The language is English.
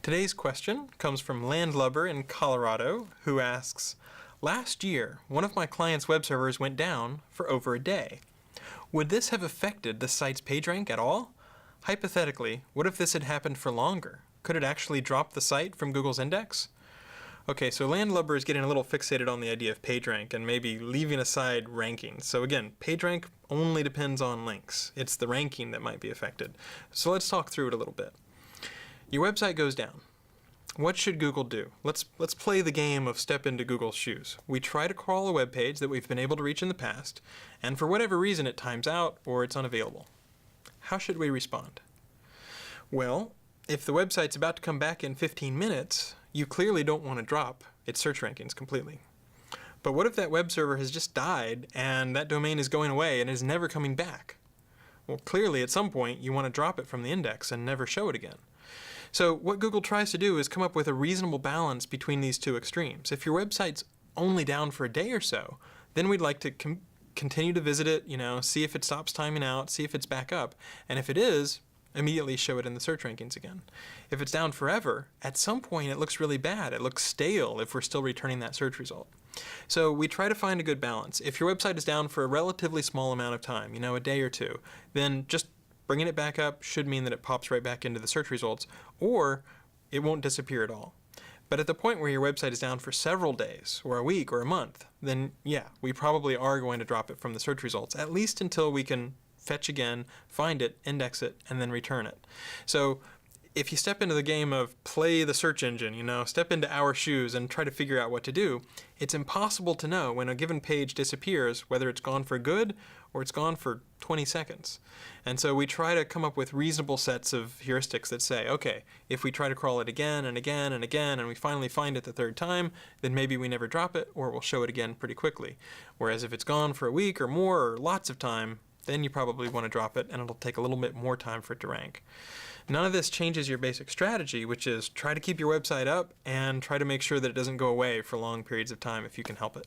Today's question comes from Landlubber in Colorado, who asks, last year, one of my clients' web servers went down for over a day. Would this have affected the site's PageRank at all? Hypothetically, what if this had happened for longer? Could it actually drop the site from Google's index? Okay, so Landlubber is getting a little fixated on the idea of PageRank and maybe leaving aside ranking. So again, PageRank only depends on links. It's the ranking that might be affected. So let's talk through it a little bit. Your website goes down. What should Google do? Let's play the game of step into Google's shoes. We try to crawl a web page that we've been able to reach in the past, and for whatever reason it times out or it's unavailable. How should we respond? Well, if the website's about to come back in 15 minutes, you clearly don't want to drop its search rankings completely. But what if that web server has just died and that domain is going away and is never coming back? Well, clearly at some point you want to drop it from the index and never show it again. So what Google tries to do is come up with a reasonable balance between these two extremes. If your website's only down for a day or so, then we'd like to continue to visit it, see if it stops timing out, see if it's back up, and if it is, immediately show it in the search rankings again. If it's down forever, at some point it looks really bad. It looks stale if we're still returning that search result. So we try to find a good balance. If your website is down for a relatively small amount of time, a day or two, then just bringing it back up should mean that it pops right back into the search results, or it won't disappear at all. But at the point where your website is down for several days, or a week, or a month, then yeah, we probably are going to drop it from the search results, at least until we can fetch again, find it, index it, and then return it. So if you step into the game of play the search engine, step into our shoes and try to figure out what to do, it's impossible to know when a given page disappears whether it's gone for good or it's gone for 20 seconds. And so we try to come up with reasonable sets of heuristics that say, okay, if we try to crawl it again and again and again and we finally find it the third time, then maybe we never drop it or we'll show it again pretty quickly. Whereas if it's gone for a week or more or lots of time, then you probably want to drop it and it'll take a little bit more time for it to rank. None of this changes your basic strategy, which is try to keep your website up and try to make sure that it doesn't go away for long periods of time if you can help it.